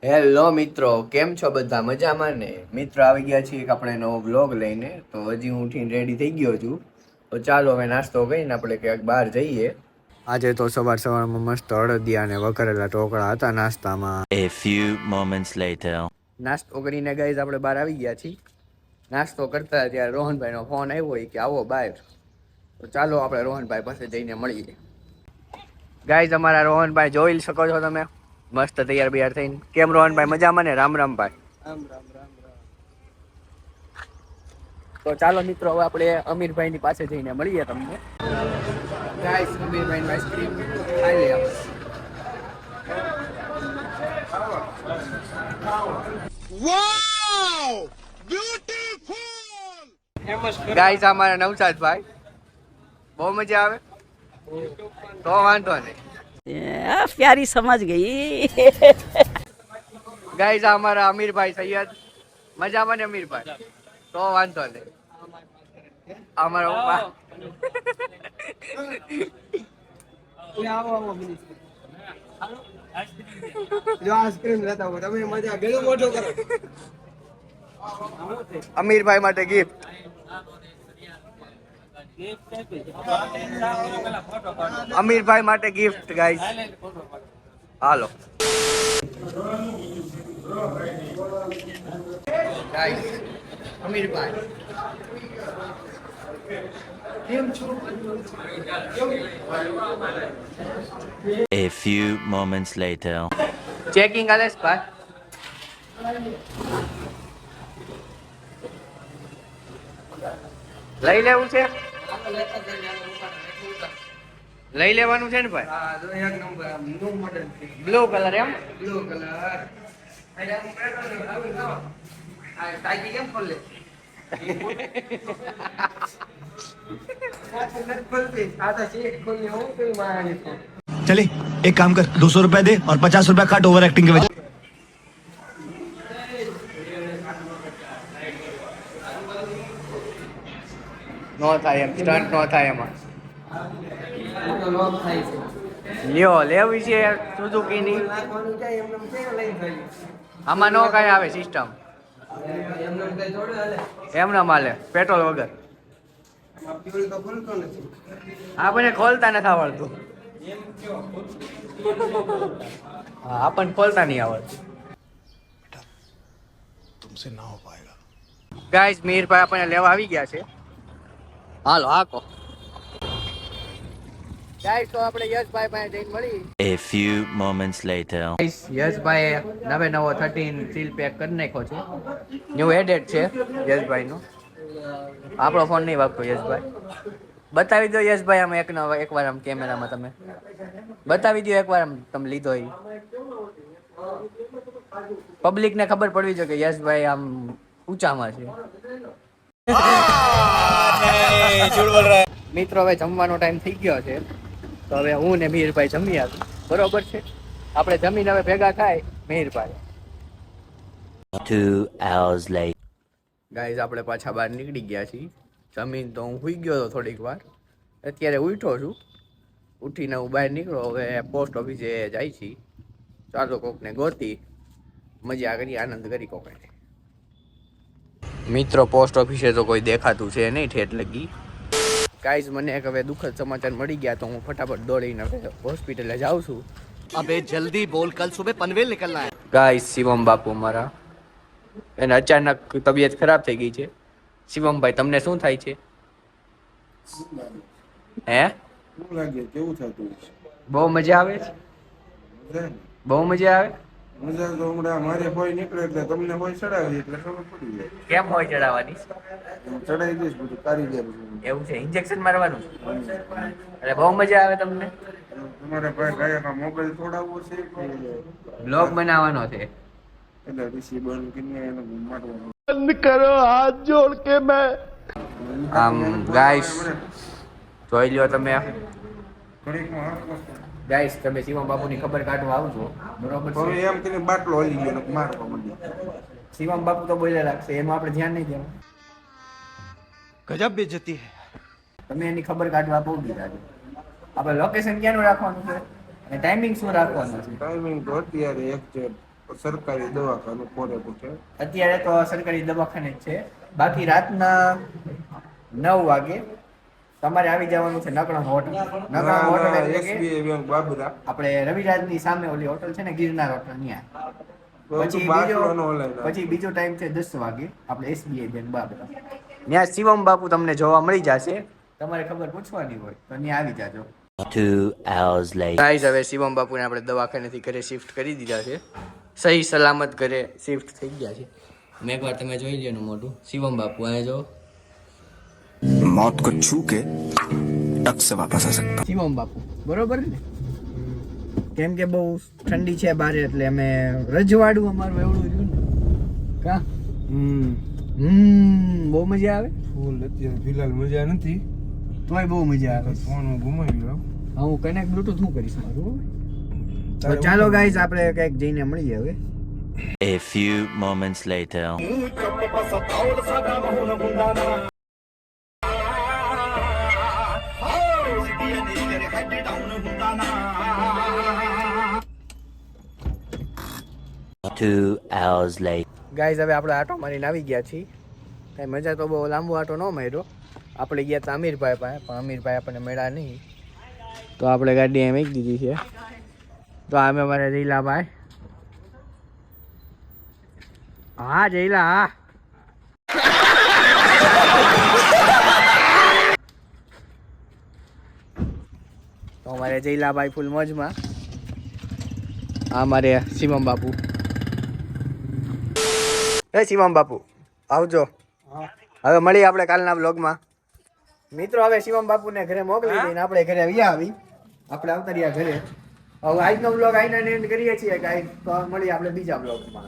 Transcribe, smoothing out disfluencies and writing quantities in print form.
Hello મિત્રો, કેમ છો બધા? મજામાં ને? મિત્રો આવી ગયા છીએ એક આપણે નવો વ્લોગ લઈને. તો હજી હું ઉઠીને રેડી થઈ ગયો છું. તો ચાલો હવે નાસ્તો કરીને આપણે ક્યાંક બહાર જઈએ. આજે તો સવારમાં મસ્ત અડદિયા અને વઘારેલા ઢોકળા હતા નાસ્તામાં. A few moments later. નાસ્તો કરીને ગાઈઝ આપણે બહાર આવી ગયા છીએ. નાસ્તો કરતા ત્યારે રોહનભાઈનો ફોન આવ્યો કે આવો બહાર. તો ચાલો આપણે રોહનભાઈ પાસે જઈને મળીએ. ગાઈઝ અમારા રોહનભાઈ જોઈ શકો છો તમે, મસ્ત તૈયાર બિયાર થઈને. કેમ રોહનભાઈ, મજામાં ને? રામ રામ ભાઈ. રામ રામ રામ રામ. તો ચાલો મિત્રો હવે આપણે અમીરભાઈ ની પાસે જઈને મળીએ તમને. ગાઈસ, અમીરભાઈ ની આઈસ્ક્રીમ ખાઈ લઈએ વાવ બ્યુટીફુલ. ગાઈસ, અમારા નવસાદભાઈ બહુ મજા આવે તો વાંધો નહીં. प्यारी समझ गई. ગાઈસ, અમારા અમીરભાઈ સૈયદ મજામાં ને? અમીરભાઈ તો વાંધો નહીં. અમારા પપ્પા જો આઈસ્ક્રીમ લેતા હો તમે, મજા ગળો મોટો કરો. અમીરભાઈ માટે ગિફ્ટ. અમીરભાઈ માટે ગિફ્ટ ગાઈસ. હાલો ગાઈસ, અમીરભાઈ કેમ છો? A few moments later. Checking આલેસ ભાઈ. લઈ લેવું છે? લઈ લેવાનું છે ને ભાઈ? હા જો એક નંબર આમ ન્યુ મોડેલ છે. બ્લુ કલર એમ? Blue colour. આ ટાઈકી કેમ ખોલે? चले एक काम कर 200 रुपए दे और 50 रुपए काट ओवर एक्टिंग के वजह। નો થાય એમ, સ્ટન્ટ નો થાય એમાં. લોક થાય છે. લ્યો, લેવી છે સુઝુકી ની. નાખવાનું છે એમને એમ કેમ લઈ જાય? આમાં નો કઈ આવે સિસ્ટમ, એમને એમ કઈ જોડે હાલે. એમના માલે પેટ્રોલ વગર. આમાં ફ્યુલ તો ખુલતો નથી. આપણને ખોલતા નથી આવડતું. હા, આપણને ખોલતા નહીં આવડતું. तुमसे ना हो पाएगा। ગાઈસ, મીરભાઈ આપણને લેવા આવી ગયા છે. હાલો હાકો. ગાઈસ, તો આપણે યશભાઈ પાસે જઈને મળી. A few moments later. Guys, યશભાઈ નવે નવો 13 સીલ પેક કરી નાખ્યો છે. ન્યુ એડેડ છે યશભાઈનો. આપણો ફોન નહીં વાગતો યશભાઈ. બતાવી દો યશભાઈ આમ એકવાર આમ કેમેરામાં તમે બતાવી દો એકવાર આમ તમે લીધો એ. પબ્લિકને ખબર પડવી જોઈએ કે યશભાઈ આમ ઊંચામાં છે. મિત્રો, હવે જમવાનો ટાઈમ થઈ ગયો છે. તો હવે હું ને મીરભાઈ જમી આવ્યું. બરોબર છે, આપણે જમીને હવે ભેગા થાય મીરભાઈ. 2 hours later. ગાઈઝ, આપણે પાછા બહાર નીકળી ગયા છીએ. જમીન તો હું સૂઈ ગયો હતો થોડીક વાર, અત્યારે ઉઠ્યો છું. ઉઠીને હું બહાર નીકળો, હવે પોસ્ટ ઓફિસે જાય છે. ચાલો કોકને ગોતી મજા કરી, આનંદ કરી કોકને. મિત્રો, પોસ્ટ ઓફિસે તો કોઈ દેખાતું છે નહીં ઠેઠ લગી. ગાઈઝ, મને એક હવે દુઃખદ સમાચાર મળી ગયા, તો હું ફટાફટ દોડીને હવે હોસ્પિટલે જાઉં છું. अबे जल्दी बोल कल सुबह पनवेल निकलना है। ગાઈઝ, શિવમ બાપુ મારા, એને અચાનક તબિયત ખરાબ થઈ ગઈ છે. શિવમભાઈ, તમને શું થાય છે? હે, શું લાગે કેવું થતું છે? બહુ મજા આવે છે? બહુ મજા આવે? મજા તો હમણાં મારે હોય નીકળે એટલે તમને હોય ચડાવી એટલે ખબર પડી જાય. કેમ હોય ચડાવવાની? ચડાવી દઈશ બધું કાઢી દે બધું. એવું છે? ઇન્જેક્શન મારવાનું? એટલે બહુ મજા આવે તમને? તમારે ભાઈ ગાયકમાં મોબાઈલ તોડાવવો છે કે બ્લોગ બનાવવાનો છે. એટલે ઋષિ બંધ કરીને એને મારવાનું. આમ ગાઈસ, જોઈ લ્યો તમે. ઘડીકમાં હાથ વસ્તુ. ગાઈસ, તમે શિવમ બાપુની ખબર કાઢવા આવજો, બરોબર હવે છે? એમ કરીને બાટલો હલી ગયો ને મારવા માંડી. શિવમ બાપુ તો બોલ્યા રાખશે, એમાં આપણે ધ્યાન નહીં દેવું. गजब बेइज्जती है। તમે એની ખબર કાઢવા બહુ દીધા છે. આપણે લોકેશન ક્યાંનું રાખવાનું છે અને ટાઈમિંગ શું રાખવાનું છે? ટાઈમિંગ તો અત્યારે એક છે સરકારી દવાખાનું કોરે પૂછે. અત્યારે તો સરકારી દવાખાને જ છે. બાકી રાતના 9 વાગે તમારે આવી જવાનું છે નકળણ હોટલ. નકળણ હોટલ એટલે કે SBI બેંક બાબરા. આપણે રવિરાજની સામે ઓલી હોટલ છે ને, ગિરનાર હોટલ, ત્યાં. પછી બાટલો નો ઓલાય. પછી બીજો ટાઈમ છે 10 વાગે, આપણે SBI બેંક બાબરા. ત્યાં શિવમ બાપુ તમને જોવા મળી જશે. તમારે ખબર પૂછવાની હોય તો ત્યાં આવી જાજો. 2 hours later. ગાઈસ, હવે શિવમ બાપુને આપણે દવાખાનેથી ઘરે શિફ્ટ કરી દીધા છે. સહી સલામત ઘરે શિફ્ટ થઈ ગયા છે. મેં એકવાર તમે જોઈ લ્યો એનું મોઢું. શિવમ બાપુ અહીંયા જો. मौत को छू के टक से वापस आ सकता. શિવમ બાપુ બરોબર ને? કેમ કે બહુ ઠંડી છે બારે, એટલે અમે રજવાડું અમારું એવડું રહ્યું ને. કા બહુ મજા આવે. ફૂલ અત્યારે ફિલહાલ મજા નથી, તોય બહુ મજા આવે. ફોન હું ગુમાવ્યો. હા, હું કનેક્ટ બ્લૂટૂથ હું કરીશ મારું. તો ચાલો ગાઈઝ, આપણે કંઈક જઈને મળીએ હવે. A few moments later. Two hours later. Guys, હવે આપણે આટો મારીને આવી ગયા છીએ. કાંઈ મજા તો બહુ લાંબો આટો ન માર્યો. આપણે ગયા હતા અમીરભાઈ પાસે, પણ અમીરભાઈ આપણને મળ્યા નહીં, તો આપણે ગાડી અહીં મૂકી દીધી છે. તો અમે અમારે જઈલાભાઈ. હા જઈલા, હા. તો અમારે જઈલાભાઈ ફૂલ મોજમાં. આ અમારે શિવમ બાપુ. હે શિવમ બાપુ, આવજો. હવે મળીએ આપણે કાલના બ્લોગમાં. મિત્રો, હવે શિવમ બાપુને ઘરે મોકલી દઈને આપણે ઘરે આવી. આપણે આવતા રહ્યા ઘરે. હવે આજનો બ્લોગ આઈને એન્ડ કરીએ છીએ ગાઈસ. તો મળીએ આપણે બીજા બ્લોગમાં.